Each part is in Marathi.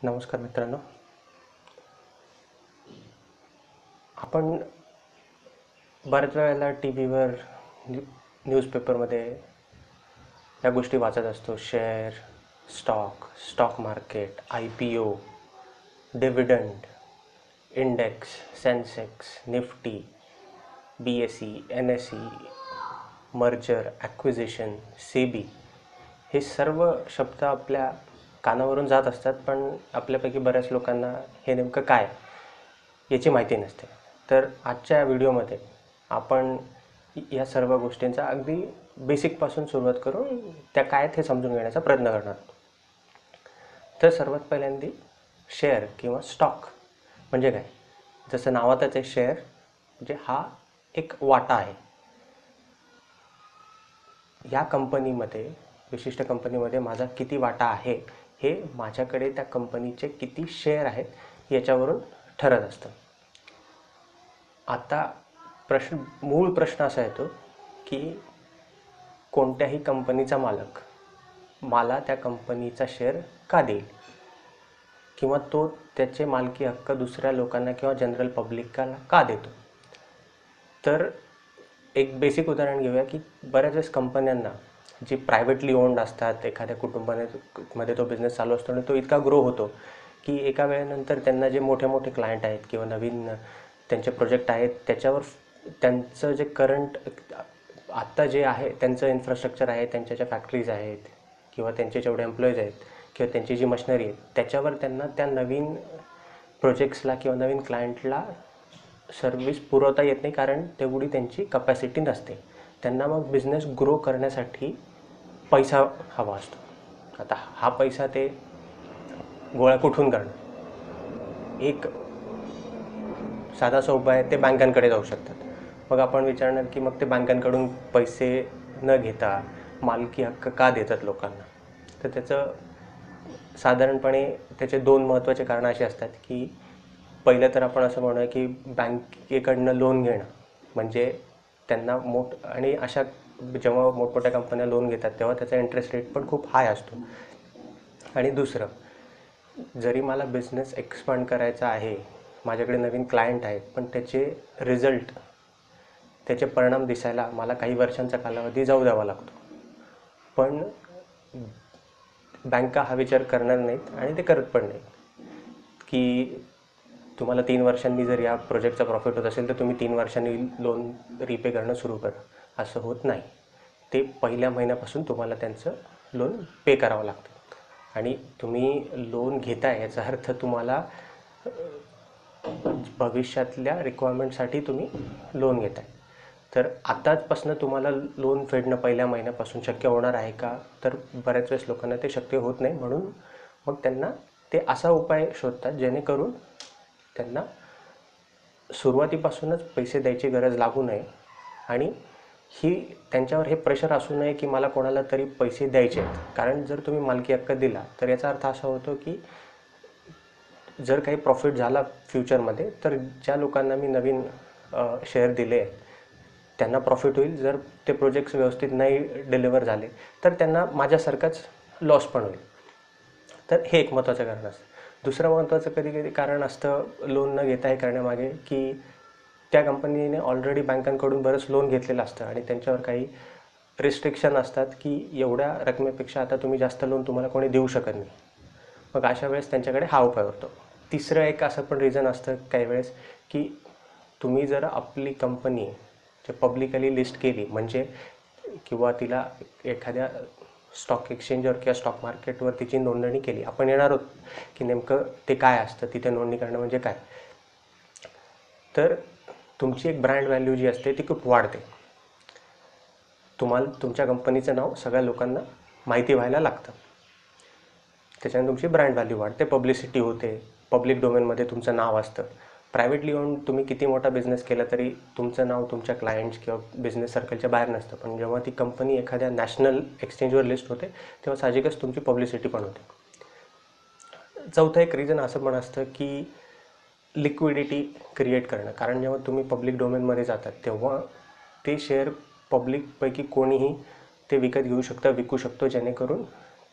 नमस्कार मित्रांनो. आपण बऱ्याच वेळेला टी व्हीवर न्यूजपेपरमध्ये या गोष्टी वाचत असतो. Share, stock market, IPO, dividend, index, Sensex, Nifty, BSE, NSE, merger, acquisition, SEBI हे सर्व शब्द आपल्या कानावरून जात असतात, पण आपल्यापैकी बऱ्याच लोकांना हे नेमकं काय याची माहिती नसते. तर आजच्या व्हिडिओमध्ये आपण या सर्व गोष्टींचा अगदी बेसिकपासून सुरुवात करून त्या काय हे समजून घेण्याचा प्रयत्न करणार आहोत. तर सर्वात पहिल्यांदा शेअर किंवा स्टॉक म्हणजे काय. जसं नावातच आहे, शेअर म्हणजे हा एक वाटा आहे. या कंपनीमध्ये, विशिष्ट कंपनीमध्ये माझा किती वाटा आहे हे माझ्याकडे त्या कंपनीचे किती शेअर आहेत याच्यावरून ठरत असतं. आता मूळ प्रश्न असा येतो की कोणत्याही कंपनीचा मालक मला त्या कंपनीचा शेअर का देईल, किंवा तो त्याचे मालकी हक्क दुसऱ्या लोकांना किंवा जनरल पब्लिकला का देतो. तर एक बेसिक उदाहरण घेऊया की बऱ्याच वेळेस कंपन्यांना जी प्रायव्हेटली ओन्ड असतात, एखाद्या कुटुंबामध्ये तो बिझनेस चालू असतो आणि तो इतका ग्रो होतो की एका वेळेनंतर त्यांना जे मोठे मोठे क्लायंट आहेत किंवा नवीन त्यांचे प्रोजेक्ट आहेत त्याच्यावर त्यांचं जे करंट आत्ता जे आहे त्यांचं इन्फ्रास्ट्रक्चर आहे, त्यांच्या ज्या फॅक्टरीज आहेत किंवा त्यांचे जेवढे एम्प्लॉईज आहेत किंवा त्यांची जी मशिनरी आहे त्याच्यावर त्यांना त्या नवीन प्रोजेक्ट्सला किंवा नवीन क्लायंटला सर्व्हिस पुरवता येत नाही, कारण तेवढी त्यांची कपॅसिटी नसते. त्यांना मग बिझनेस ग्रो करण्यासाठी पैसा हवा असतो. आता हा पैसा ते गोळा कुठून करणार. एक साधासा उपाय आहे, ते बँकांकडे जाऊ शकतात. मग आपण विचारणार की मग ते बँकांकडून पैसे न घेता मालकी हक्क का देतात लोकांना. तर त्याचं साधारणपणे त्याचे दोन महत्त्वाचे कारणं अशी असतात की पहिलं तर आपण असं म्हणूया की बँकेकडनं लोन घेणं म्हणजे त्यांना आणि अशा जेव्हा मोठमोठ्या कंपन्या लोन घेतात तेव्हा त्याचा इंटरेस्ट रेट पण खूप हाय असतो. आणि दुसरं, जरी मला बिझनेस एक्सपांड करायचा आहे, माझ्याकडे नवीन क्लायंट आहेत, पण त्याचे परिणाम दिसायला मला काही वर्षांचा कालावधी जाऊ द्यावा लागतो. पण बँका हा विचार करणार नाहीत आणि ते करत पण नाहीत की तुम्हाला 3 वर्षांनी जर या प्रोजेक्टचा प्रॉफिट होत असेल तर तुम्ही 3 वर्षांनी लोन रिपे करणं सुरू करा. असं होत नाही. ते पहिल्या महिन्यापासून तुम्हाला त्यांचं लोन पे करावं लागतं. आणि तुम्ही लोन घेताय याचा अर्थ तुम्हाला भविष्यातल्या रिक्वायरमेंटसाठी तुम्ही लोन घेताय. तर आताचपासून तुम्हाला लोन फेडणं पहिल्या महिन्यापासून शक्य होणार आहे का, तर बऱ्याच वेळेस लोकांना ते शक्य होत नाही. म्हणून मग त्यांना ते असा उपाय शोधतात जेणेकरून त्यांना सुरुवातीपासूनच पैसे द्यायची गरज लागू नये आणि त्यांच्यावर हे प्रेशर असू नये की मला कोणाला तरी पैसे द्यायचे आहेत. कारण जर तुम्ही मालकी हक्क दिला तर याचा अर्थ असा होतो की जर काही प्रॉफिट झाला फ्युचरमध्ये तर ज्या लोकांना मी नवीन शेअर दिले त्यांना प्रॉफिट होईल. जर ते प्रोजेक्ट्स व्यवस्थित नाही डिलिव्हर झाले तर त्यांना माझ्यासारखाच लॉस पण होईल. तर हे एक महत्त्वाचं कारण असतं. दुसरं महत्त्वाचं कधी कारण असतं लोन न घेता हे करण्यामागे की त्या कंपनीने ऑलरेडी बँकांकडून बरंच लोन घेतलेलं असतं आणि त्यांच्यावर काही रिस्ट्रिक्शन असतात की एवढ्या रकमेपेक्षा आता तुम्ही जास्त लोन तुम्हाला कोणी देऊ शकत नाही. मग अशा वेळेस त्यांच्याकडे हा उपाय होतो. तिसरं एक असं पण रिझन असतं काही वेळेस की तुम्ही जर आपली कंपनी जे पब्लिकली लिस्ट केली म्हणजे किंवा तिला एखाद्या स्टॉक एक्सचेंजवर किंवा स्टॉक मार्केटवर तिची नोंदणी केली. आपण येणार आहोत की नेमकं ते काय असतं, तिथे नोंदणी करणं म्हणजे काय. तर तुमची एक ब्रँड व्हॅल्यू जी असते ती खूप वाढते. तुम्हाला तुमच्या कंपनीचं नाव सगळ्या लोकांना माहिती व्हायला लागतं. त्याच्याने तुमची ब्रँड व्हॅल्यू वाढते, पब्लिसिटी होते, पब्लिक डोमेनमध्ये तुमचं नाव असतं. प्रायव्हेटली ओन तुम्ही किती मोठा बिझनेस केला तरी तुमचं नाव तुमच्या क्लायंट्स किंवा बिझनेस सर्कलच्या बाहेर नसतं. पण जेव्हा ती कंपनी एखाद्या नॅशनल एक्सचेंजवर लिस्ट होते तेव्हा साहजिकच तुमची पब्लिसिटी पण होते. चौथं एक रिझन असं पण असतं की लिक्विडिटी क्रिएट करणं. कारण जेव्हा तुम्ही पब्लिक डोमेनमध्ये जातात तेव्हा ते शेअर पब्लिकपैकी कोणीही ते विकत घेऊ शकतं, विकू शकतो, जेणेकरून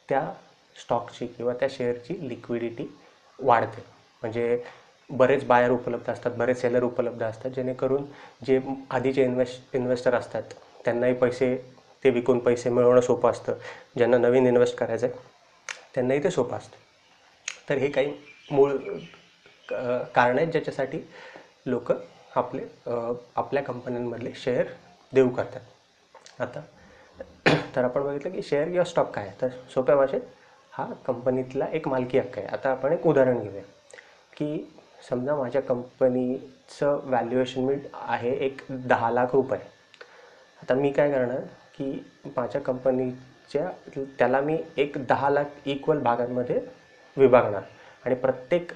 त्या स्टॉकची किंवा त्या शेअरची लिक्विडिटी वाढते. म्हणजे बरेच बायर उपलब्ध असतात, बरेच सेलर उपलब्ध असतात, जेणेकरून जे आधीचे इन्व्हेस्टर असतात त्यांनाही पैसे ते विकून पैसे मिळवणं सोपं असतं. ज्यांना नवीन इन्व्हेस्ट करायचं आहे त्यांनाही ते सोपं असतं. तर हे काही मूळ कारण आहेत ज्याच्यासाठी लोक आपल्या कंपन्यांमधले शेअर देऊ करतात. आता तर आपण बघितलं की शेअर किंवा स्टॉक काय आहे. तर सोप्या भाषेत हा कंपनीतला एक मालकी हक्क आहे. आता आपण एक उदाहरण घेऊया की समजा माझ्या कंपनीचं व्हॅल्युएशन आहे एक 10 लाख रुपये. आता मी काय करणार की माझ्या कंपनीच्या त्याला मी एक 10 लाख इक्वल भागांमध्ये विभागणार आणि प्रत्येक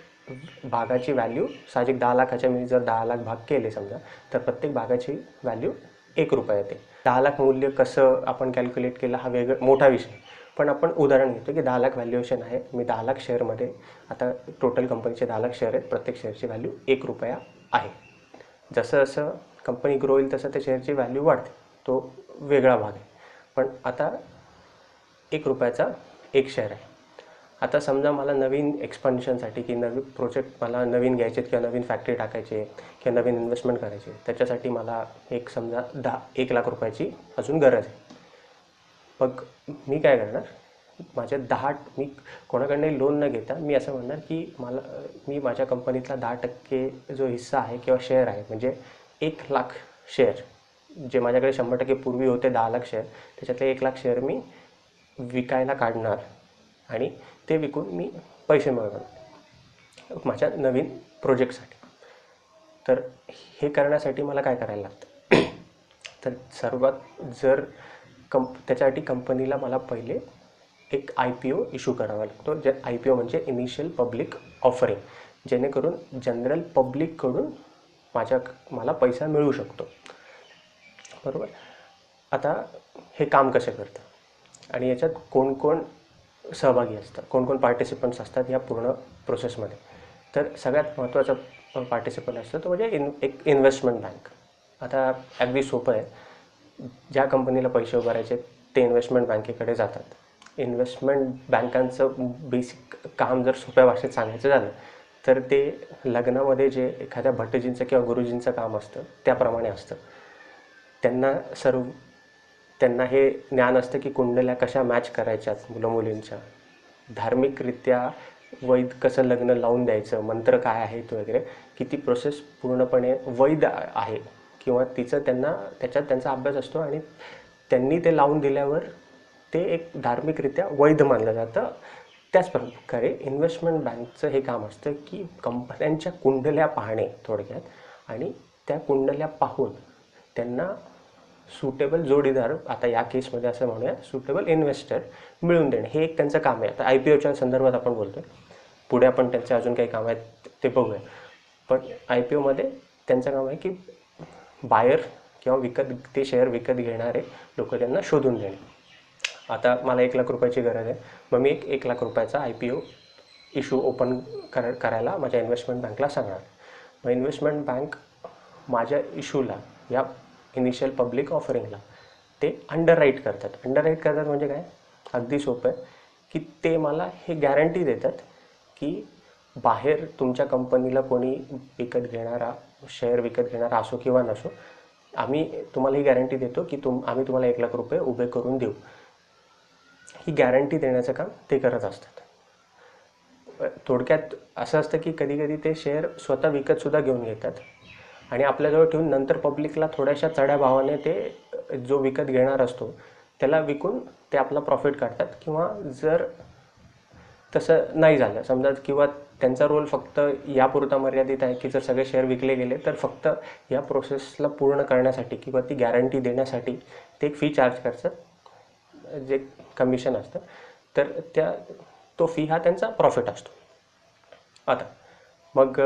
भागाची व्हॅल्यू साहजिक 10 लाखाच्या मी जर 10 लाख भाग केले समजा, तर प्रत्येक भागाची व्हॅल्यू 1 रुपया येते. 10 लाख मूल्य कसं आपण कॅल्क्युलेट केलं हा मोठा विषय. पण आपण उदाहरण घेतो की 10 लाख व्हॅल्युएशन आहे, मी 10 लाख शेअरमध्ये, आता टोटल कंपनीचे 10 लाख शेअर आहेत, प्रत्येक शेअरची व्हॅल्यू 1 रुपया आहे. जसं जसं कंपनी ग्रो होईल तसं त्या शेअरची व्हॅल्यू वाढते, तो वेगळा भाग आहे. पण आता 1 रुपयाचा एक शेअर आहे. आता समजा मला नवीन एक्सपान्शनसाठी की नवीन प्रोजेक्ट मला नवीन घ्यायचे आहेत किंवा नवीन फॅक्टरी टाकायची आहे किंवा नवीन इन्व्हेस्टमेंट करायची आहे, त्याच्यासाठी मला एक समजा 1 लाख रुपयाची अजून गरज आहे. मग मी काय करणार, मी कोणाकडनंही लोन न घेता मी असं म्हणणार की मी माझ्या कंपनीतला 10% जो हिस्सा आहे किंवा शेअर आहे, म्हणजे 1 लाख शेअर जे माझ्याकडे 100% पूर्वी होते 10 लाख शेअर, त्याच्यातले 1 लाख शेअर मी विकायला काढणार आणि ते विकून मी पैसे मिळवणार माझ्या नवीन प्रोजेक्टसाठी. तर हे करण्यासाठी मला काय करायला लागतं तर सर्वात त्याच्यासाठी कंपनीला मला पहिले एक IPO इश्यू करावा लागतो. जे IPO म्हणजे इनिशियल पब्लिक ऑफरिंग, जेणेकरून जनरल पब्लिककडून मला पैसा मिळू शकतो. बरोबर. आता हे काम कसं करतं आणि याच्यात कोण कोण सहभागी असतात, कोण कोण पार्टिसिपंट्स असतात या पूर्ण प्रोसेसमध्ये. तर सगळ्यात महत्त्वाचा पार्टिसिपंट असतो तो म्हणजे एक इन्व्हेस्टमेंट बँक. आता अगदी सोपं आहे, ज्या कंपनीला पैसे उभारायचे ते इन्व्हेस्टमेंट बँकेकडे जातात. इन्व्हेस्टमेंट बँकांचं बेसिक काम जर सोप्या भाषेत सांगायचं झालं तर ते लग्नामध्ये जे एखाद्या भटजींचं किंवा गुरुजींचं काम असतं त्याप्रमाणे असतं. त्यांना हे ज्ञान असतं की कुंडल्या कशा मॅच करायच्यात मुलं मुलींच्या, धार्मिकरित्या वैध कसं लग्न लावून द्यायचं, मंत्र काय आहे तो वगैरे, किती प्रोसेस पूर्णपणे वैध आहे किंवा त्याच्यात त्यांचा अभ्यास असतो आणि त्यांनी ते लावून दिल्यावर ते एक धार्मिकरित्या वैध मानलं जातं. त्याच प्रकारे इन्व्हेस्टमेंट बँकचं हे काम असतं की कंपन्यांच्या कुंडल्या पाहणे थोडक्यात आणि त्या कुंडल्या पाहून त्यांना सुटेबल जोडीदार, आता या केसमध्ये असं म्हणूया सुटेबल इन्व्हेस्टर मिळवून देणे, हे एक त्यांचं काम आहे. आता IPOच्या संदर्भात आपण बोलतो आहे, पुढे आपण त्यांचे अजून काही काम आहेत ते बघूया. पण IPOमध्ये त्यांचं काम आहे की बायर किंवा ते शेअर विकत घेणारे लोक त्यांना शोधून देणे. आता मला 1 लाख रुपयाची गरज आहे, मग मी 1 लाख रुपयाचा IPO इश्यू ओपन करायला माझ्या इन्व्हेस्टमेंट बँकला सांगणार. मग इन्व्हेस्टमेंट बँक माझ्या इश्यूला, या इनिशियल पब्लिक ऑफरिंगला ते अंडरराईट करतात म्हणजे काय, अगदी सोपं आहे की ते मला हे गॅरंटी देतात की बाहेर तुमच्या कंपनीला कोणी शेअर विकत घेणारा असो किंवा नसो, आम्ही तुम्हाला ही गॅरंटी देतो की आम्ही तुम्हाला 1 लाख रुपये उभे करून देऊ. ही गॅरंटी देण्याचं काम ते करत असतात. थोडक्यात असं असतं की कधी कधी ते शेअर स्वतः विकतसुद्धा घेऊन येतात आणि आपल्याजवळ ठेवून नंतर पब्लिकला थोड्याशा चढ्या भावाने ते जो विकत घेणार असतो त्याला विकून ते आपला प्रॉफिट काढतात. किंवा जर तसं नाही झालं समजा, किंवा त्यांचा रोल फक्त यापुरता मर्यादित आहे की जर सगळे शेअर विकले गेले तर फक्त या प्रोसेसला पूर्ण करण्यासाठी किंवा ती गॅरंटी देण्यासाठी ते एक फी चार्ज करतात, जे कमिशन असतं. तर तो फी हा त्यांचा प्रॉफिट असतो. आता मग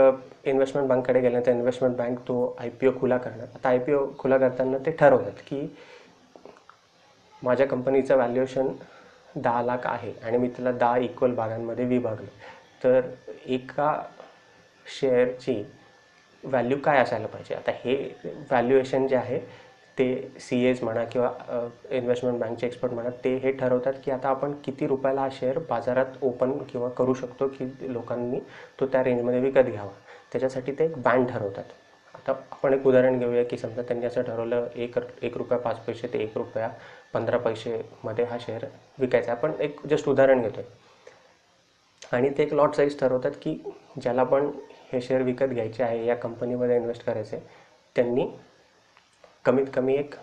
इन्व्हेस्टमेंट बँककडे गेल्यानंतर इन्व्हेस्टमेंट बँक तो IPO खुला करणार. आता IPO खुला करताना ते ठरवतात की माझ्या कंपनीचं व्हॅल्युएशन 10 लाख आहे आणि मी त्याला 10 इक्वल भागांमध्ये विभागलं, तर एका शेअरची व्हॅल्यू काय असायला पाहिजे. आता हे व्हॅल्युएशन जे आहे ते CAs म्हणा किंवा इन्व्हेस्टमेंट बँकचे एक्सपर्ट म्हणा, ते हे ठरवतात की आता आपण किती रुपयाला हा शेअर बाजारात ओपन किंवा करू शकतो की लोकांनी तो त्या रेंजमध्ये विकत घ्यावा. त्याच्यासाठी ते एक बँड ठरवतात. आता आपण एक उदाहरण घेऊया की समजा त्यांनी असं ठरवलं 1 रुपया 5 पैसे ते 1 रुपया 15 पैसेमध्ये हा शेअर विकायचा. आपण एक जस्ट उदाहरण घेतो आहे. आणि ते एक लॉट साईज ठरवतात की ज्याला पण हे शेअर विकत घ्यायचे आहे, या कंपनीमध्ये इन्व्हेस्ट करायचे, त्यांनी कमीत कमी एक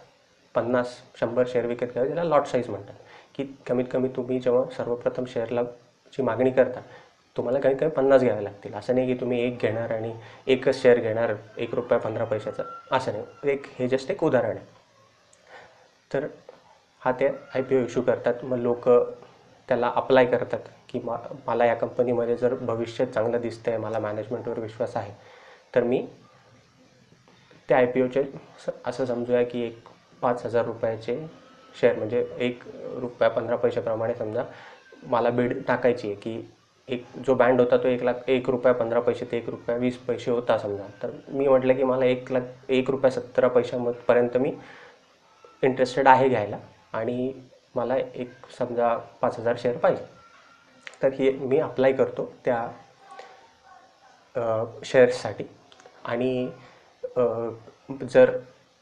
50-100 शेअर विकत घ्यावे, ज्याला लॉट साईज म्हणतात. की कमीत कमी तुम्ही जेव्हा सर्वप्रथम शेअरला ची मागणी करता, तुम्हाला कमीत कमी 50 घ्यावे लागतील. असं नाही की तुम्ही एक घेणार आणि एकच शेअर घेणार 1 रुपया 15 पैशाचा, असं नाही. हे जस्ट एक उदाहरण आहे. तर हा ते IPO इश्यू करतात. मग लोक त्याला अप्लाय करतात की मला या कंपनीमध्ये जर भविष्य चांगलं दिसतं आहे, मला मॅनेजमेंटवर विश्वास आहे, तर मी त्या IPOचे असं समजूया की एक 5,000 रुपयाचे शेअर, म्हणजे 1 रुपया 15 पैशाप्रमाणे समजा मला बीड टाकायची आहे की एक जो बँड होता तो 1 रुपया 15 पैसे ते 1 रुपया 20 पैसे होता समजा. तर मी म्हटलं की मला 1 रुपया 17 पैशापर्यंत मी इंटरेस्टेड आहे घ्यायला आणि मला एक समजा 5,000 शेअर पाहिजे. तर हे मी अप्लाय करतो त्या शेअर्ससाठी. आणि जर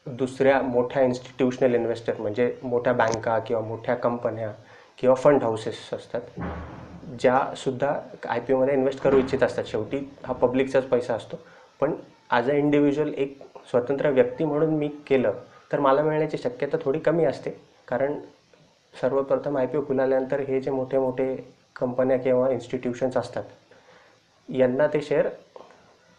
दुसऱ्या मोठ्या इन्स्टिट्यूशनल इन्व्हेस्टर, म्हणजे मोठ्या बँका किंवा मोठ्या कंपन्या किंवा फंड हाऊसेस असतात, ज्यासुद्धा IPOमध्ये इन्व्हेस्ट करू इच्छित असतात. शेवटी हा पब्लिकचाच पैसा असतो, पण ॲज अ इंडिव्हिज्युअल एक स्वतंत्र व्यक्ती म्हणून मी केलं तर मला मिळण्याची शक्यता थोडी कमी असते. कारण सर्वप्रथम IPO खुलाल्यानंतर हे जे मोठे मोठे कंपन्या किंवा इन्स्टिट्यूशन्स असतात, यांना ते शेअर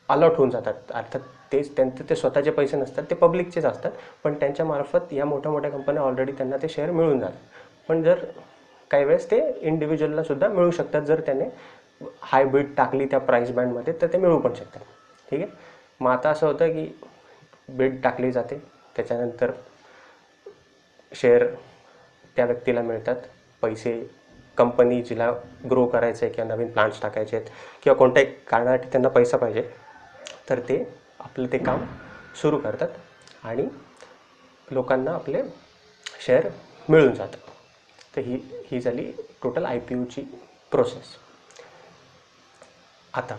अलॉट होऊन जातात. अर्थात ते स्वतःचे पैसे नसतात, ते पब्लिकचेच असतात, पण त्यांच्यामार्फत या मोठ्या मोठ्या कंपन्या ऑलरेडी त्यांना ते शेअर मिळून जातात. पण जर काही वेळेस ते इंडिव्हिज्युअललासुद्धा मिळू शकतात. जर त्याने हाय बीड टाकली त्या प्राईस बँडमध्ये तर ते मिळू पण शकतात. ठीक आहे. मग आता असं होतं की बीड टाकली जाते, त्याच्यानंतर शेअर त्या व्यक्तीला मिळतात. पैसे कंपनी जिला ग्रो करायचं आहे किंवा नवीन प्लांट्स टाकायचे आहेत किंवा कोणत्याही कारणासाठी त्यांना पैसा पाहिजे, तर ते आपलं ते काम सुरू करतात आणि लोकांना आपले शेअर मिळून जातात. तर ही झाली टोटल IPOची प्रोसेस. आता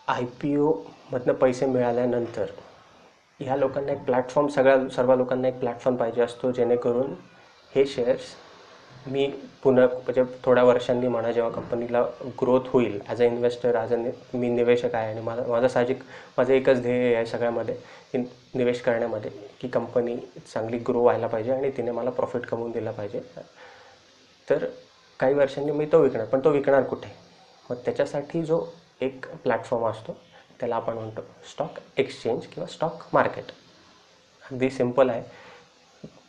IPOमधनं पैसे मिळाल्यानंतर ह्या लोकांना एक प्लॅटफॉर्म, सर्व लोकांना एक प्लॅटफॉर्म पाहिजे असतो, जेणेकरून हे शेअर्स मी पुन्हा म्हणजे थोड्या वर्षांनी म्हणा, जेव्हा कंपनीला ग्रोथ होईल, ॲज अ इन्व्हेस्टर, मी निवेशक आहे आणि माझं एकच ध्येय आहे सगळ्यामध्ये, निवेश करण्यामध्ये, की कंपनी चांगली ग्रो व्हायला पाहिजे आणि तिने मला प्रॉफिट कमवून दिला पाहिजे. तर काही वर्षांनी मी तो विकणार, पण तो विकणार कुठे? मग त्याच्यासाठी जो एक प्लॅटफॉर्म असतो त्याला आपण म्हणतो स्टॉक एक्सचेंज किंवा स्टॉक मार्केट. अगदी सिम्पल आहे.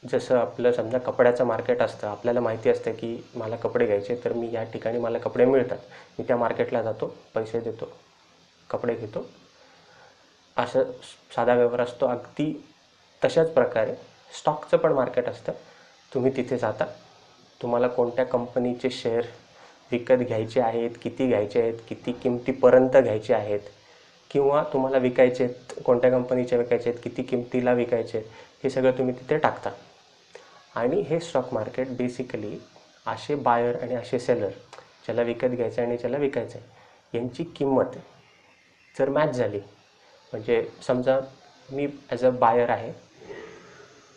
जसं आपलं समजा कपड्याचं मार्केट असतं, आपल्याला माहिती असतं की मला कपडे घ्यायचे, तर मी या ठिकाणी मला कपडे मिळतात, मी त्या मार्केटला जातो, पैसे देतो, कपडे घेतो, असं साधा व्यवहार असतो. अगदी तशाच प्रकारे स्टॉकचं पण मार्केट असतं. तुम्ही तिथे जाता, तुम्हाला कोणत्या कंपनीचे शेअर विकत घ्यायचे आहेत, किती घ्यायचे आहेत, किती किमतीपर्यंत घ्यायचे आहेत, किंवा तुम्हाला विकायचे आहेत, कोणत्या कंपनीचे विकायचे आहेत, किती किमतीला विकायचे आहेत, हे सगळं तुम्ही तिथे टाकता. आणि हे स्टॉक मार्केट बेसिकली असे बायर आणि असे सेलर, ज्याला विकत घ्यायचं आणि ज्याला विकायचं आहे, यांची किंमत जर मॅच झाली, म्हणजे समजा मी ॲज अ बायर आहे,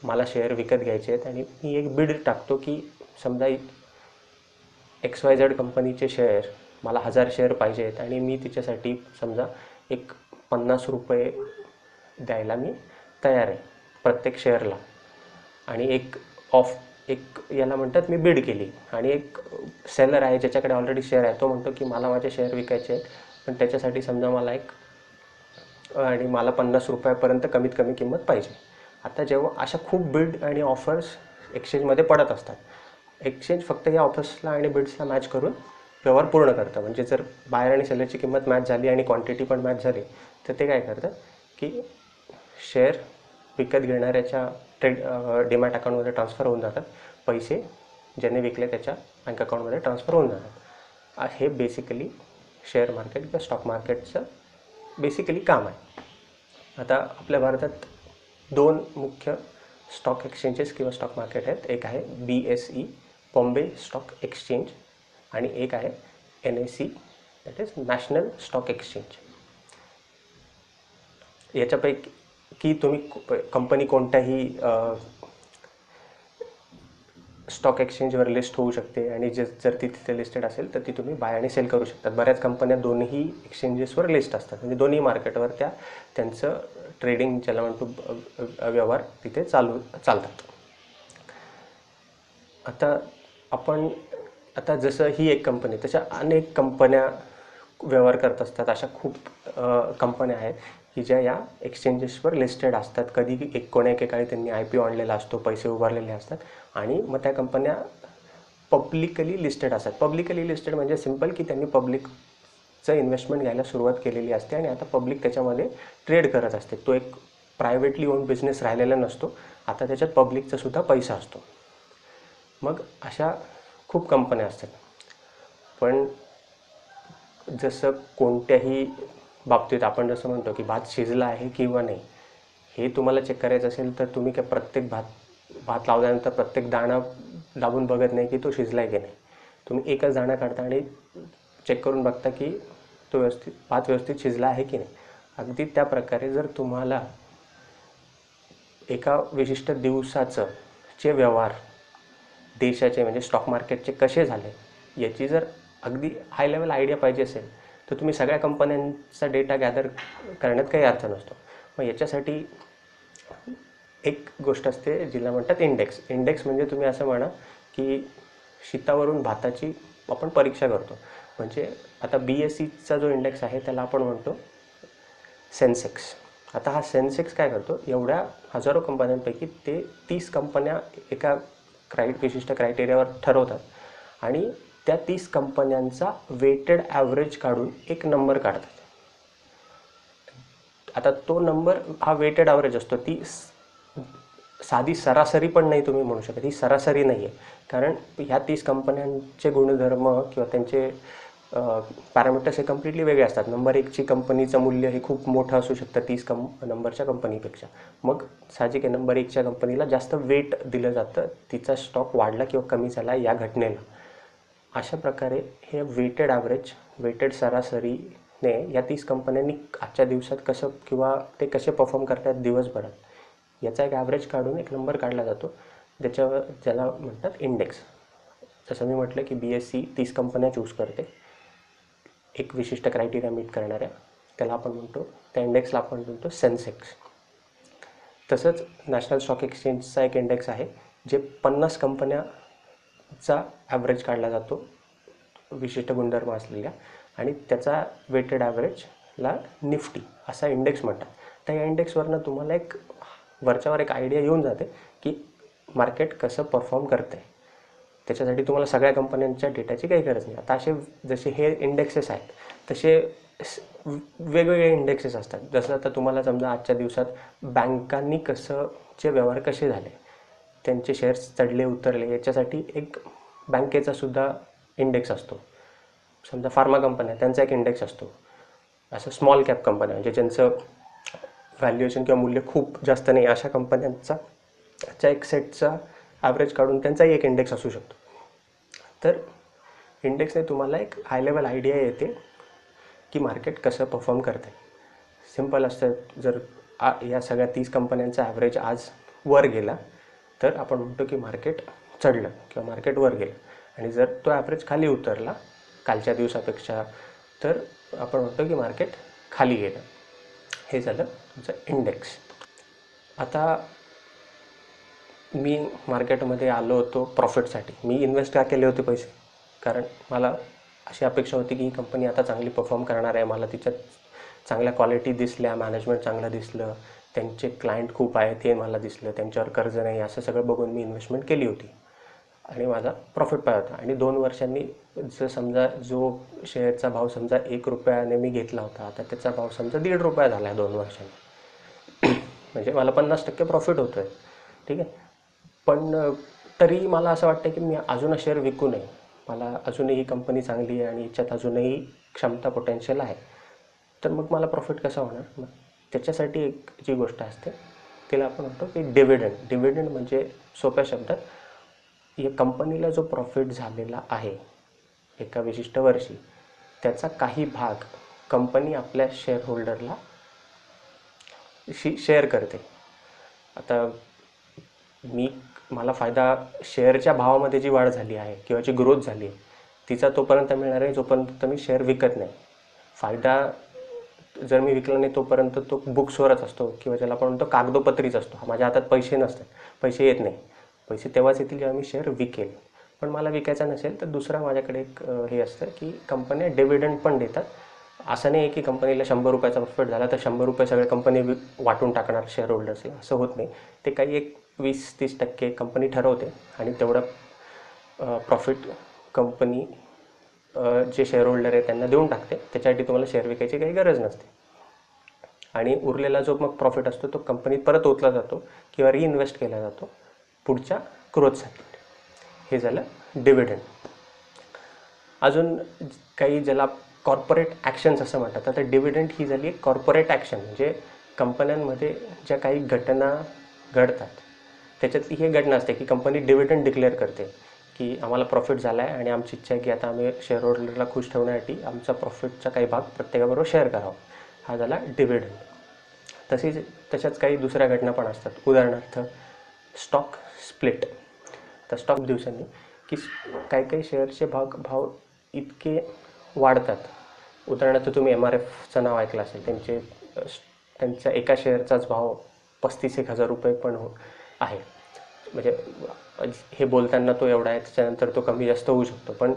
मला शेअर विकत घ्यायचे आहेत आणि मी एक बीड टाकतो की समजा XYZ कंपनीचे शेअर मला 1000 शेअर पाहिजे आहेत आणि मी तिच्यासाठी समजा एक 50 रुपये द्यायला मी तयार आहे प्रत्येक शेअरला. आणि एक याला म्हणतात मी बीड केली, आणि एक सेलर आहे ज्याच्याकडे ऑलरेडी शेअर आहे, तो म्हणतो की मला माझे शेअर विकायचे आहेत, पण त्याच्यासाठी समजा मला 50 रुपयापर्यंत कमीत कमी किंमत पाहिजे. आता जेव्हा अशा खूप बीड आणि ऑफर्स एक्सचेंजमध्ये पडत असतात, एक्सचेंज फक्त या ऑफर्सला आणि बिड्सला मॅच करून व्यवहार पूर्ण करतं. म्हणजे जर बायर आणि सेलरची किंमत मॅच झाली आणि क्वांटिटी पण मॅच झाली, तर ते काय करतं की शेअर विकत घेणाऱ्याच्या डीमॅट अकाउंटमध्ये ट्रान्सफर होऊन जातात, पैसे ज्याने विकले त्याच्या बँक अकाउंटमध्ये ट्रान्सफर होऊन जातात. हे बेसिकली शेअर मार्केट किंवा स्टॉक मार्केटचं बेसिकली काम आहे. आता आपल्या भारतात दोन मुख्य स्टॉक एक्सचेंजेस किंवा स्टॉक मार्केट आहेत. एक आहे BSE बॉम्बे स्टॉक एक्सचेंज आणि एक आहे NSE that is national stock exchange. याच्यापैकी तुम्ही कंपनी कोणत्याही स्टॉक एक्सचेंजवर लिस्ट होऊ शकते आणि जर ती तिथे लिस्टेड असेल तर ती तुम्ही बाय आणि सेल करू शकतात. बऱ्याच कंपन्या दोन्ही एक्सचेंजेसवर लिस्ट असतात, म्हणजे दोन्ही मार्केटवर त्यांचं ट्रेडिंग ज्याला म्हणतो व्यवहार तिथे चालतात. आता जसं ही एक कंपनी, तशा अनेक कंपन्या व्यवहार करत असतात. अशा खूप कंपन्या आहेत की ज्या या एक्सचेंजेसवर लिस्टेड असतात. कधी कोण्या एकेकाळी त्यांनी IPO आणलेला असतो, पैसे उभारलेले असतात आणि मग त्या कंपन्या पब्लिकली लिस्टेड असतात. पब्लिकली लिस्टेड म्हणजे सिम्पल की त्यांनी पब्लिकचं इन्व्हेस्टमेंट घ्यायला सुरुवात केलेली असते आणि आता पब्लिक त्याच्यामध्ये ट्रेड करत असते. तो एक प्रायव्हेटली ओन बिझनेस राहिलेला नसतो, आता त्याच्यात पब्लिकचा सुद्धा पैसा असतो. मग अशा खूप कंपन्या असतात. पण जसं कोणत्याही बाबतीत आपण जसं म्हणतो की भात शिजला आहे किंवा नाही, हे तुम्हाला चेक करायचं असेल तर तुम्ही काय प्रत्येक भात लावल्यानंतर प्रत्येक दाणा दाबून बघत नाही की तो शिजला आहे की नाही. तुम्ही एकच दाणा काढता आणि चेक करून बघता की तो भात व्यवस्थित शिजला आहे की नाही. अगदी त्या प्रकारे जर तुम्हाला एका विशिष्ट दिवसाचं चे व्यवहार देशाचे म्हणजे स्टॉक मार्केटचे कसे झाले याची जर अगदी हाय लेवल आयडिया पाहिजे असेल तर तुम्ही सगळ्या कंपन्यांचा डेटा गॅदर करण्यात काही अर्थ नसतो. मग याच्यासाठी एक गोष्ट असते जिला म्हणतात इंडेक्स. इंडेक्स म्हणजे तुम्ही असं म्हणा की शीतावरून भाताची आपण परीक्षा करतो. म्हणजे आता BSEचा जो इंडेक्स आहे त्याला आपण म्हणतो सेन्सेक्स. आता हा सेन्सेक्स काय करतो, एवढ्या हजारो कंपन्यांपैकी ते 30 कंपन्या एका विशिष्ट क्रायटेरियावर ठरवतात आणि त्या 30 कंपन्यांचा वेटेड ॲव्हरेज काढून एक नंबर काढतात. आता तो नंबर हा वेटेड ॲव्हरेज असतो. ती साधी सरासरी पण नाही तुम्ही म्हणू शकत, ही सरासरी नाही आहे. कारण ह्या 30 कंपन्यांचे गुणधर्म किंवा त्यांचे पॅरामीटर्स हे कम्प्लिटली वेगळे असतात. नंबर 1ची कंपनीचं मूल्य हे खूप मोठं असू शकतं 30 नंबरच्या कंपनीपेक्षा. मग साहजिक आहे नंबर 1च्या कंपनीला जास्त वेट दिलं जातं, तिचा स्टॉक वाढला किंवा कमी झाला या घटनेला. अशा प्रकारे हे वेटेड ॲव्हरेज, वेटेड सरासरीने या 30 कंपन्यांनी आजच्या दिवसात कसं किंवा ते कसे परफॉर्म करतात दिवसभरात याचा एक ॲव्हरेज काढून एक नंबर काढला जातो, ज्याला म्हणतात इंडेक्स. जसं मी म्हटलं की BSE 30 कंपन्या चूज करते एक विशिष्ट क्रायटेरिया मीट करणाऱ्या, त्याला आपण म्हणतो, त्या इंडेक्सला आपण म्हणतो सेन्सेक्स. तसंच नॅशनल स्टॉक एक्सचेंजचा एक इंडेक्स आहे जे 50 कंपन्याचा ॲव्हरेज काढला जातो विशिष्ट गुणधर्म असलेल्या आणि त्याचा वेटेड ॲव्हरेजला निफ्टी असा इंडेक्स म्हणतात. त्या या इंडेक्सवरनं तुम्हाला एक वरच्यावर एक आयडिया येऊन जाते की मार्केट कसं परफॉर्म करतं आहे. त्याच्यासाठी तुम्हाला सगळ्या कंपन्यांच्या डेटाची काही गरज नाही. आता जसे हे इंडेक्सेस आहेत तसे वेगवेगळे इंडेक्सेस असतात. जसं आता तुम्हाला समजा आजच्या दिवसात बँकांनी चे व्यवहार कसे झाले, त्यांचे शेअर्स चढले उतरले याच्यासाठी एक बँकेचा सुद्धा इंडेक्स असतो. समजा फार्मा कंपन्या त्यांचा एक इंडेक्स असतो. असं स्मॉल कॅप कंपन्या म्हणजे ज्यांचं व्हॅल्युएशन किंवा मूल्य खूप जास्त नाही अशा कंपन्यांचा एक सेटचा ॲव्हरेज काढून त्यांचाही एक इंडेक्स असू शकतो. तर इंडेक्सने तुम्हाला एक हाय लेवल आयडिया येते की मार्केट कसं परफॉर्म करतं आहे. सिम्पल असतं, जर या सगळ्या 30 कंपन्यांचा ॲव्हरेज आज वर गेला तर आपण म्हणतो की मार्केट चढलं किंवा मार्केट वर गेलं आणि जर तो ॲव्हरेज खाली उतरला कालच्या दिवसापेक्षा तर आपण म्हणतो की मार्केट खाली गेलं. हे झालं तुमचं इंडेक्स. आता मी मार्केटमध्ये आलो होतो प्रॉफिटसाठी. मी इन्व्हेस्ट का केले होते पैसे, कारण मला अशी अपेक्षा होती की ही कंपनी आता चांगली परफॉर्म करणार आहे. मला तिच्यात चांगल्या क्वालिटी दिसल्या, मॅनेजमेंट चांगलं दिसलं, त्यांचे क्लायंट खूप आहेत हे मला दिसलं, त्यांच्यावर कर्ज नाही, असं सगळं बघून मी इन्व्हेस्टमेंट केली होती आणि माझा प्रॉफिट पाहिजे होता. आणि 2 वर्षांनी समजा जो शेअरचा भाव समजा 1 रुपयाने मी घेतला होता, आता त्याचा भाव समजा 1.5 रुपया झाला आहे 2 वर्षांनी. म्हणजे मला 50% प्रॉफिट होतो आहे. ठीक आहे. पण तरी मला असं वाटतं की मी अजून शेअर विकू नये. मला अजूनही ही कंपनी चांगली आहे आणि याच्यात अजूनही क्षमता पोटेन्शियल आहे. तर मग मला प्रॉफिट कसा होणार. मग त्याच्यासाठी एक जी गोष्ट असते गोष्टीला आपण म्हणतो की डिव्हिडंड. डिव्हिडंड म्हणजे सोप्या शब्दात या कंपनीला जो प्रॉफिट झालेला आहे एका विशिष्ट वर्षी त्याचा काही भाग कंपनी आपल्या शेअरहोल्डरला शेअर करते. आता मला फायदा शेअरच्या भावामध्ये जी वाढ झाली आहे किंवा जी ग्रोथ झाली आहे तिचा तोपर्यंत मिळणार आहे जोपर्यंत मी शेअर विकत नाही. फायदा जर मी विकला नाही तोपर्यंत तो बुक्सवरच असतो किंवा ज्याला आपण म्हणतो कागदोपत्रीच असतो. माझ्या हातात पैसे नसतात, पैसे येत नाही. पैसे तेव्हाच येतील जेव्हा मी शेअर विकेल. पण मला विकायचा नसेल तर दुसरा माझ्याकडे एक हे असतं की कंपन्या डिव्हिडंड पण देतात. असं नाही आहे की कंपनीला 100 रुपयाचा प्रॉफिट झाला तर 100 रुपये सगळे कंपनी वाटून टाकणार शेअर होल्डर्सला, असं होत नाही. ते काही एक 20-30% कंपनी ठरवते आणि तेवढा प्रॉफिट कंपनी जे शेअर होल्डर आहे त्यांना देऊन टाकते. त्याच्यासाठी तुम्हाला शेअर विकायची काही गरज नसते. आणि उरलेला जो मग प्रॉफिट असतो तो कंपनीत परत ओतला जातो किंवा रिइन्व्हेस्ट केला जातो पुढच्या ग्रोथसाठी. हे झालं डिव्हिडंड. अजून काही ज्याला कॉर्पोरेट ॲक्शन्स असं म्हणतात. आता डिव्हिडंड ही झाली एक कॉर्पोरेट ॲक्शन, म्हणजे कंपन्यांमध्ये ज्या काही घटना घडतात त्याच्यातली ही घटना असते की कंपनी डिव्हिडंड डिक्लेअर करते की आम्हाला प्रॉफिट झाला आहे आणि आमची इच्छा आहे की आता आम्ही शेअर होल्डरला खुश ठेवण्यासाठी आमचा प्रॉफिटचा काही भाग प्रत्येकाबरोबर शेअर करावा. हा झाला डिव्हिडंड. तशाच काही दुसऱ्या घटना पण असतात. उदाहरणार्थ स्टॉक स्प्लिट. तर स्टॉक दिवसांनी की काही काही शेअरचे भाव इतके वाढतात. उदाहरणार्थ तुम्ही MRFचं नाव ऐकलं असेल. त्यांच्या एका शेअरचाच भाव 35,000 रुपये पण आहे. म्हणजे हे बोलताना तो एवढा आहे, त्याच्यानंतर तो कमी जास्त होऊ शकतो. पण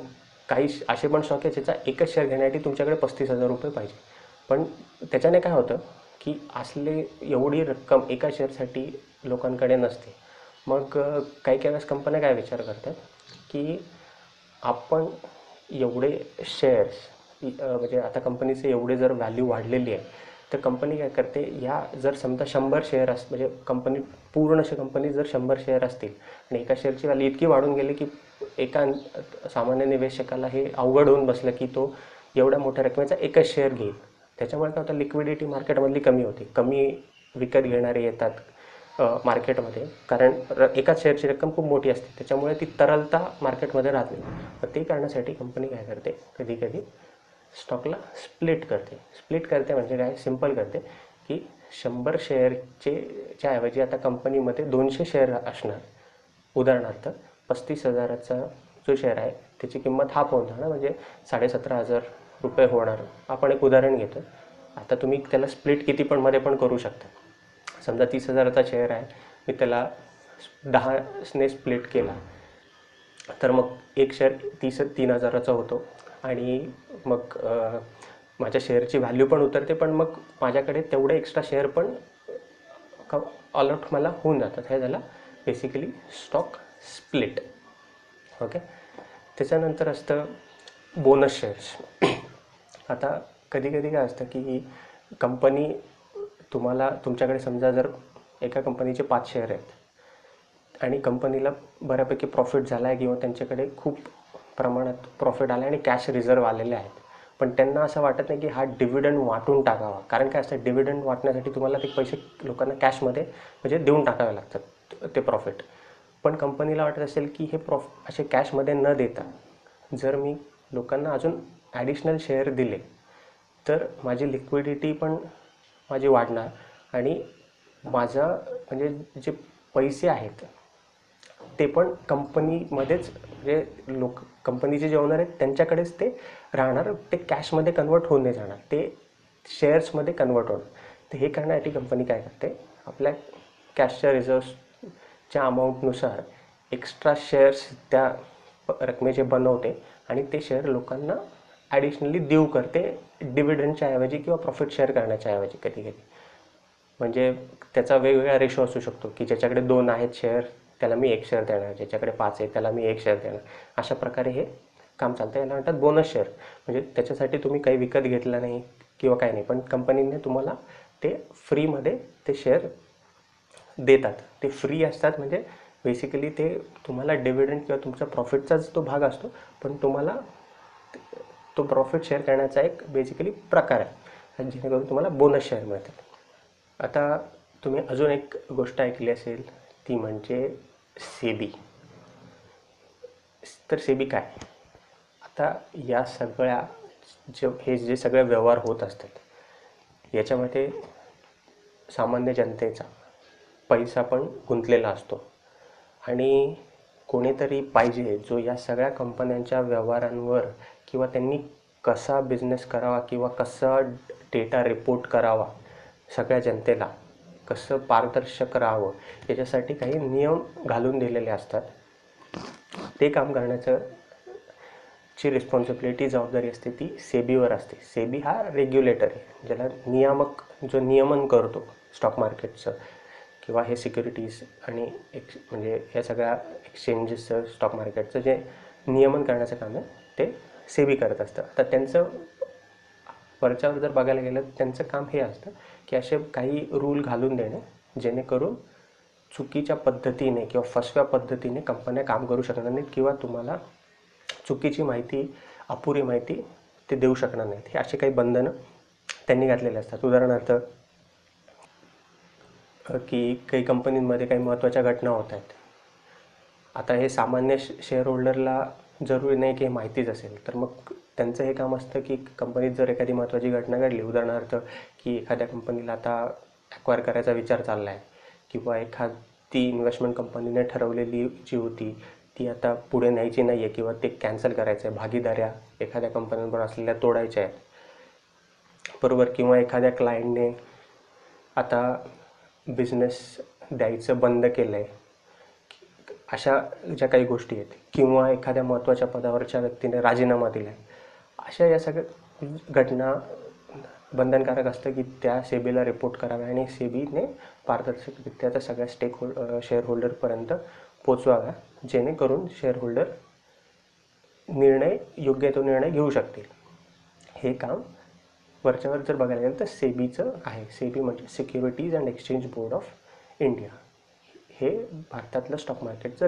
काही असे पण स्टॉक आहे ज्याचा एकच शेअर घेण्यासाठी तुमच्याकडे 35,000 रुपये पाहिजे. पण त्याच्याने काय होतं की एवढी रक्कम एका शेअरसाठी लोकांकडे नसते. मग काही वेळेस कंपन्या काय विचार करतात की आपण एवढे शेअर्स म्हणजे आता कंपनीचे एवढे जर व्हॅल्यू वाढलेली आहे तर कंपनी काय करते, या जर समजा 100 शेअर म्हणजे पूर्ण कंपनी जर 100 शेअर असतील आणि एका शेअरची व्हॅल्यू इतकी वाढून गेली की एका सामान्य निवेशकाला हे अवघड होऊन बसलं की तो एवढ्या मोठ्या रकमेचा एकच शेअर घेईल. त्याच्यामुळे काय होतं, लिक्विडिटी मार्केटमधली कमी होते. कमी विकत घेणारे येतात मार्केटमध्ये, कारण एकाच शेअरची रक्कम खूप मोठी असते. त्याच्यामुळे ती तरलता मार्केटमध्ये राहत नाही. तर ते करण्यासाठी कंपनी काय करते, कधी कधी स्टॉकला स्प्लिट करते म्हणजे काय, सिम्पल करते की 100 शेअरच्या ऐवजी आता कंपनीमध्ये 200 शेअर असणार. उदाहरणार्थ 35,000चा जो शेअर आहे त्याची किंमत हाफ होऊन जाणार, म्हणजे 17,500 रुपये होणार. आपण एक उदाहरण घेतो. आता तुम्ही त्याला स्प्लिट किती पण मध्ये पण करू शकता. समजा 30,000चा शेअर आहे, मी त्याला 10ने स्प्लिट केला तर मग एक शेअर 3,000चा होतो आणि मग माझ्या शेअरची व्हॅल्यू पण उतरते. पण मग माझ्याकडे तेवढे एक्स्ट्रा शेअर पण अलॉट मला होऊन जातात. हे झालं बेसिकली स्टॉक स्प्लिट. ओके. त्याच्यानंतर असतं बोनस शेअर्स. आता कधी कधी काय असतं की कंपनी तुमच्याकडे समजा जर एका कंपनीचे 5 शेअर आहेत आणि कंपनीला बऱ्यापैकी प्रॉफिट झाला आहे किंवा त्यांच्याकडे खूप प्रमाणात प्रॉफिट आला आणि कॅश रिझर्व्ह आलेले आहेत, पण त्यांना असं वाटत नाही की हा डिव्हिडंड वाटून टाकावा. कारण काय असतं, डिव्हिडंड वाटण्यासाठी तुम्हाला ते पैसे लोकांना कॅशमध्ये म्हणजे देऊन टाकावे लागतात ते प्रॉफिट. पण कंपनीला वाटत असेल की हे असे कॅशमध्ये न देता जर मी लोकांना अजून ॲडिशनल शेअर दिले तर माझी लिक्विडिटी पण माझी वाढणार आणि माझा म्हणजे जे पैसे आहेत ते पण कंपनीमध्येच, म्हणजे कंपनीचे जे ओनर आहेत त्यांच्याकडेच ते राहणार. ते कॅशमध्ये कन्वर्ट होऊन नाही जाणार, ते शेअर्समध्ये कन्वर्ट होणार. तर हे करण्यासाठी कंपनी काय करते, आपल्या कॅशच्या रिझर्व्सच्या अमाऊंटनुसार एक्स्ट्रा शेअर्स त्या रकमेचे बनवते आणि ते शेअर लोकांना ॲडिशनली देऊ करते डिव्हिडंडच्या ऐवजी किंवा प्रॉफिट शेअर करण्याच्या ऐवजी. कधी कधी म्हणजे त्याचा वेगवेगळा रेशो असू शकतो की ज्याच्याकडे 2 आहेत शेअर त्याला मी 1 शेअर देणार, ज्याच्याकडे 5 आहे त्याला मी 1 शेअर देणार. अशा प्रकारे हे काम चालतं. याला म्हणतात बोनस शेअर. म्हणजे त्याच्यासाठी तुम्ही काही विकत घेतलं नाही किंवा काही नाही, पण कंपनीने तुम्हाला ते फ्रीमध्ये ते शेअर देतात. ते फ्री असतात म्हणजे बेसिकली ते तुम्हाला डिव्हिडंड किंवा तुमच्या प्रॉफिटचाच तो भाग असतो, पण तुम्हाला तो प्रॉफिट शेअर करण्याचा एक बेसिकली प्रकार आहे जेणेकरून तुम्हाला बोनस शेअर मिळतात. आता तुम्ही अजून एक गोष्ट ऐकली असेल, ती म्हणजे सेबी. तर सेबी काय? आता या सगळ्या जे सगळे व्यवहार होत असतात याच्यामध्ये सामान्य जनतेचा पैसा पण गुंतलेला असतो आणि कोणीतरी पाहिजे जो या सगळ्या कंपन्यांच्या व्यवहारांवर किंवा त्यांनी कसा बिझनेस करावा किंवा कसा डेटा रिपोर्ट करावा, सगळ्या जनतेला कसं पारदर्शक राहावं याच्यासाठी काही नियम घालून दिलेले असतात. ते काम करण्याचं ची रिस्पॉन्सिबिलिटी, जबाबदारी असते ती सेबीवर असते. सेबी हा रेग्युलेटर आहे, ज्याला नियामक जो नियमन करतो स्टॉक मार्केटचं किंवा हे सिक्युरिटीज आणि म्हणजे या सगळ्या एक्सचेंजेसचं स्टॉक मार्केटचं जे नियमन करण्याचं काम आहे ते सेबी करत असतं. तर त्यांचं वरच्यावर जर बघायला गेलं तर त्यांचं काम हे असतं की असे काही रूल घालून देणे जेणेकरून चुकीच्या पद्धतीने किंवा फसव्या पद्धतीने कंपन्या काम करू शकणार नाहीत किंवा तुम्हाला चुकीची माहिती, अपुरी माहिती ते देऊ शकणार नाहीत. हे असे काही बंधनं त्यांनी घातलेले असतात. उदाहरणार्थ की काही कंपनींमध्ये काही महत्त्वाच्या घटना होत आहेत. आता हे सामान्य शेअर होल्डरला जरुरी नाही की हे माहितीच असेल, तर मग त्यांचं हे काम असतं की कंपनीत जर एखादी महत्त्वाची घटना घडली, उदाहरणार्थ की एखाद्या कंपनीला आता ॲक्वायर करायचा विचार चालला आहे किंवा एखादी इन्व्हेस्टमेंट कंपनीने ठरवलेली जी होती ती आता पुढे न्यायची नाही आहे किंवा ते कॅन्सल करायचं आहे, भागीदाऱ्या एखाद्या कंपन्यांबरोबर असलेल्या तोडायच्या आहेत बरोबर, किंवा एखाद्या क्लायंटने आता बिझनेस द्यायचं बंद केलं आहे, अशा ज्या काही गोष्टी आहेत, किंवा एखाद्या महत्त्वाच्या पदावरच्या व्यक्तीने राजीनामा दिला आहे, अशा या सगळ्या घटना बंधनकारक असतं की त्या सेबीला रिपोर्ट कराव्या आणि सेबीने पारदर्शकरित्या त्या सगळ्या शेअर होल्डरपर्यंत पोचवाव्या जेणेकरून शेअर होल्डर योग्य तो निर्णय घेऊ शकतील. हे काम वरच्यावर जर बघायला गेलं तर सेबीचं आहे. सेबी म्हणजे securities and exchange board of India. हे भारतातलं स्टॉक मार्केटचं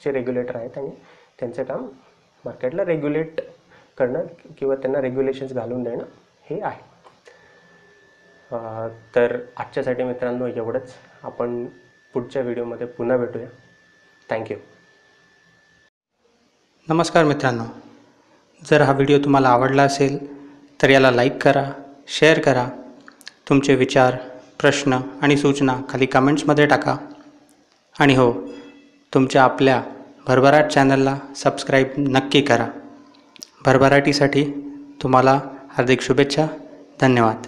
रेग्युलेटर आहेत आणि त्यांचं काम मार्केटला रेग्युलेट करणं किंवा त्यांना रेग्युलेशन्स घालून देणं हे आहे. तर आजच्यासाठी मित्रांनो एवढंच. आपण पुढच्या व्हिडिओमध्ये पुन्हा भेटूया. थँक्यू. नमस्कार मित्रांनो, जर हा व्हिडिओ तुम्हाला आवडला असेल तर याला लाईक करा, शेअर करा. तुमचे विचार, प्रश्न आणि सूचना खाली कमेंट्समध्ये टाका. आणि हो, तुमच्या आपल्या भरभराट चॅनलला सबस्क्राईब नक्की करा. भरभराटीसाठी तुम्हाला हार्दिक शुभेच्छा. धन्यवाद.